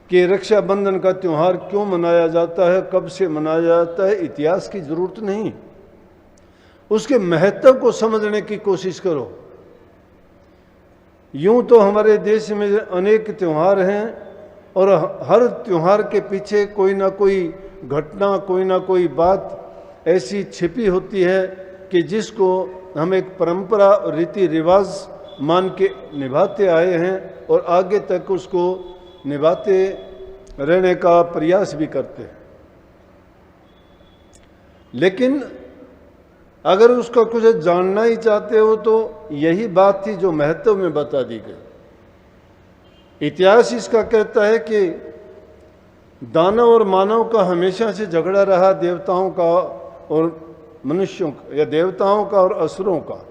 कि रक्षाबंधन का त्यौहार क्यों मनाया जाता है, कब से मनाया जाता है, इतिहास की जरूरत नहीं, उसके महत्व को समझने की कोशिश करो। यूं तो हमारे देश में अनेक त्यौहार हैं और हर त्यौहार के पीछे कोई ना कोई घटना, कोई ना कोई बात ऐसी छिपी होती है कि जिसको हम एक परंपरा और रीति रिवाज मान के निभाते आए हैं और आगे तक उसको निभाते रहने का प्रयास भी करते हैं। लेकिन अगर उसका कुछ जानना ही चाहते हो तो यही बात थी जो महत्व में बता दी गई। इतिहास इसका कहता है कि दानव और मानव का हमेशा से झगड़ा रहा, देवताओं का और मनुष्यों का, या देवताओं का और असुरों का।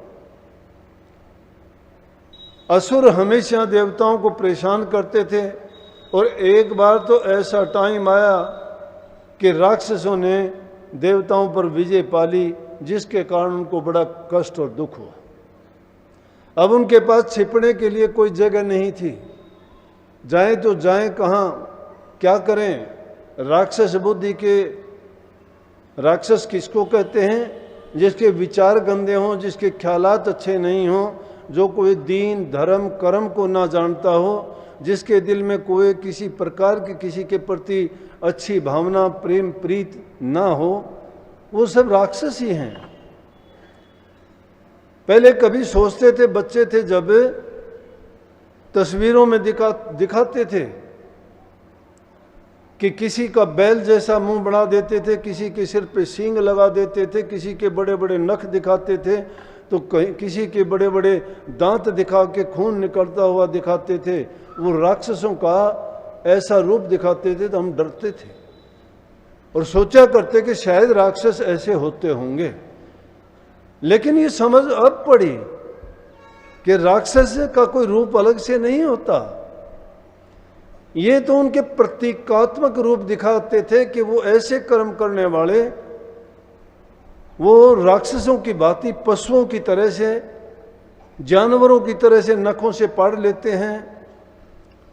असुर हमेशा देवताओं को परेशान करते थे और एक बार तो ऐसा टाइम आया कि राक्षसों ने देवताओं पर विजय पा ली, जिसके कारण उनको बड़ा कष्ट और दुख हुआ। अब उनके पास छिपने के लिए कोई जगह नहीं थी, जाएं तो जाएं कहाँ, क्या करें। राक्षस बुद्धि के, राक्षस किसको कहते हैं? जिसके विचार गंदे हों, जिसके ख्यालात अच्छे नहीं हों, जो कोई दीन धर्म कर्म को ना जानता हो, जिसके दिल में कोई किसी प्रकार की किसी के प्रति अच्छी भावना प्रेम प्रीत ना हो, वो सब राक्षस ही हैं। पहले कभी सोचते थे, बच्चे थे जब, तस्वीरों में दिखाते थे कि किसी का बैल जैसा मुंह बना देते थे, किसी के सिर पे सींग लगा देते थे, किसी के बड़े बड़े नख दिखाते थे, तो किसी के बड़े बड़े दांत दिखा के खून निकलता हुआ दिखाते थे। वो राक्षसों का ऐसा रूप दिखाते थे तो हम डरते थे और सोचा करते कि शायद राक्षस ऐसे होते होंगे। लेकिन ये समझ अब पड़ी कि राक्षस का कोई रूप अलग से नहीं होता, ये तो उनके प्रतीकात्मक रूप दिखाते थे कि वो ऐसे कर्म करने वाले, वो राक्षसों की भांति पशुओं की तरह से, जानवरों की तरह से नखों से पाड़ लेते हैं,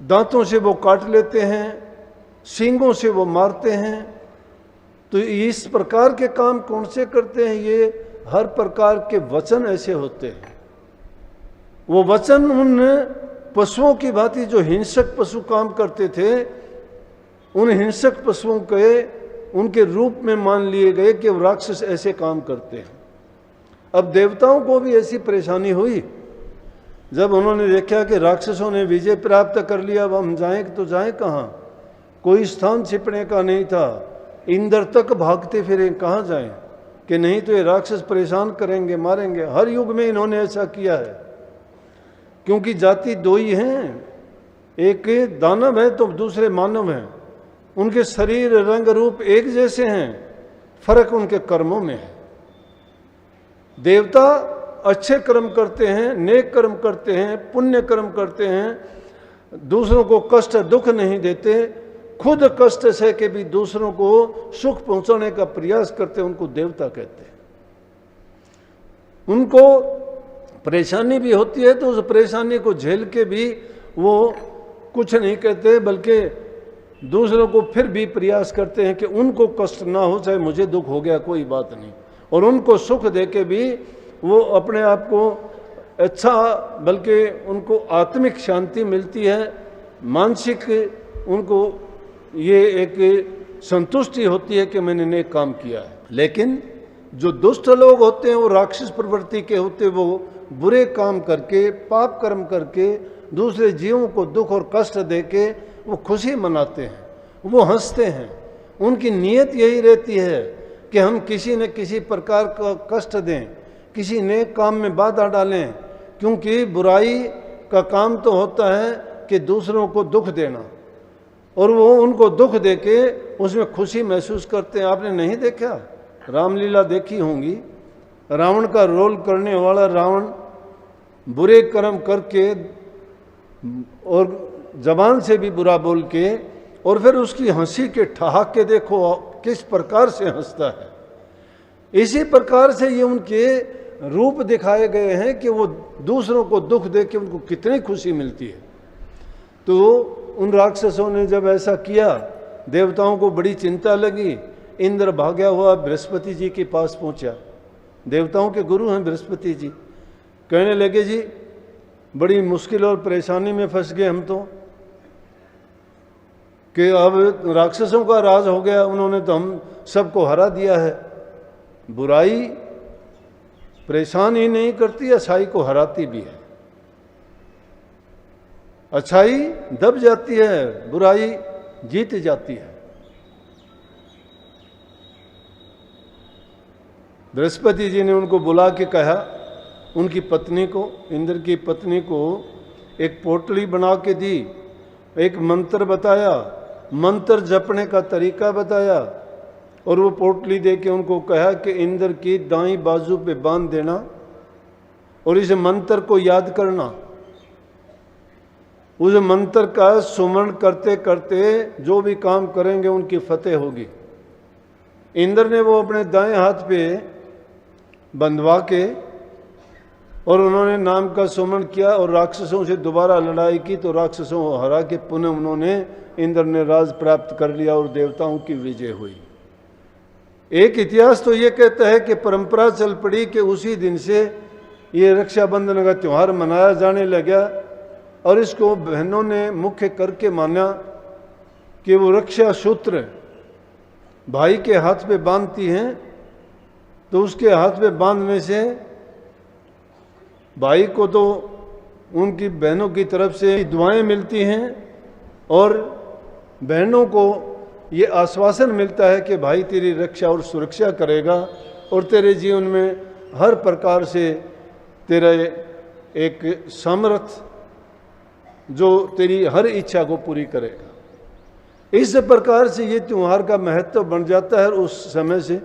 दांतों से वो काट लेते हैं, सींगों से वो मारते हैं। तो इस प्रकार के काम कौन से करते हैं? ये हर प्रकार के वचन ऐसे होते हैं। वो वचन उन पशुओं की भांति जो हिंसक पशु काम करते थे, उन हिंसक पशुओं के उनके रूप में मान लिए गए कि वो राक्षस ऐसे काम करते हैं। अब देवताओं को भी ऐसी परेशानी हुई जब उन्होंने देखा कि राक्षसों ने विजय प्राप्त कर लिया, अब हम जाएं तो जाएं कहाँ, कोई स्थान छिपने का नहीं था। इंद्र तक भागते फिरे, कहाँ जाएं, कि नहीं तो ये राक्षस परेशान करेंगे, मारेंगे। हर युग में इन्होंने ऐसा किया है, क्योंकि जाति दो ही हैं, एक दानव है तो दूसरे मानव हैं। उनके शरीर रंग रूप एक जैसे हैं, फर्क उनके कर्मों में है। देवता अच्छे कर्म करते हैं, नेक कर्म करते हैं, पुण्य कर्म करते हैं, दूसरों को कष्ट दुख नहीं देते, खुद कष्ट सह के भी दूसरों को सुख पहुंचाने का प्रयास करते हैं, उनको देवता कहते हैं। उनको परेशानी भी होती है तो उस परेशानी को झेल के भी वो कुछ नहीं कहते, बल्कि दूसरों को फिर भी प्रयास करते हैं कि उनको कष्ट ना हो, चाहे मुझे दुख हो गया कोई बात नहीं। और उनको सुख देके भी वो अपने आप को अच्छा, बल्कि उनको आत्मिक शांति मिलती है, मानसिक उनको ये एक संतुष्टि होती है कि मैंने नेक काम किया है। लेकिन जो दुष्ट लोग होते हैं, वो राक्षस प्रवृत्ति के होते, वो बुरे काम करके, पाप कर्म करके, दूसरे जीवों को दुख और कष्ट देके वो खुशी मनाते हैं, वो हंसते हैं। उनकी नीयत यही रहती है कि हम किसी न किसी प्रकार का कष्ट दें, किसी नेक काम में बाधा डालें, क्योंकि बुराई का काम तो होता है कि दूसरों को दुख देना, और वो उनको दुख देके उसमें खुशी महसूस करते हैं। आपने नहीं देखा, रामलीला देखी होंगी, रावण का रोल करने वाला रावण बुरे कर्म करके और जबान से भी बुरा बोल के, और फिर उसकी हंसी के ठहाके देखो किस प्रकार से हंसता है। इसी प्रकार से ये उनके रूप दिखाए गए हैं कि वो दूसरों को दुख दे के उनको कितनी खुशी मिलती है। तो उन राक्षसों ने जब ऐसा किया, देवताओं को बड़ी चिंता लगी। इंद्र भागा हुआ बृहस्पति जी के पास पहुंचा। देवताओं के गुरु हैं बृहस्पति जी। कहने लगे, जी बड़ी मुश्किल और परेशानी में फंस गए हम तो, कि अब राक्षसों का राज हो गया, उन्होंने तो हम सबको हरा दिया है। बुराई परेशान ही नहीं करती, अच्छाई को हराती भी है। अच्छाई दब जाती है, बुराई जीत जाती है। बृहस्पति जी ने उनको बुला के कहा, उनकी पत्नी को, इंद्र की पत्नी को एक पोटली बना के दी, एक मंत्र बताया, मंत्र जपने का तरीका बताया, और वो पोटली दे के उनको कहा कि इंद्र की दाईं बाजू पे बांध देना और इस मंत्र को याद करना। उस मंत्र का सुमरण करते करते जो भी काम करेंगे उनकी फतेह होगी। इंद्र ने वो अपने दाएं हाथ पे बंधवा के और उन्होंने नाम का सुमरण किया और राक्षसों से दोबारा लड़ाई की, तो राक्षसों को हरा के पुनः उन्होंने, इंद्र ने राज प्राप्त कर लिया और देवताओं की विजय हुई। एक इतिहास तो ये कहता है कि परंपरा चल पड़ी कि उसी दिन से ये रक्षाबंधन का त्यौहार मनाया जाने लगा और इसको बहनों ने मुख्य करके माना कि वो रक्षा सूत्र भाई के हाथ पे बांधती हैं, तो उसके हाथ पे बांधने से भाई को तो उनकी बहनों की तरफ से दुआएं मिलती हैं और बहनों को ये आश्वासन मिलता है कि भाई तेरी रक्षा और सुरक्षा करेगा और तेरे जीवन में हर प्रकार से तेरा एक सामर्थ जो तेरी हर इच्छा को पूरी करेगा। इस प्रकार से ये त्यौहार का महत्व बन जाता है। उस समय से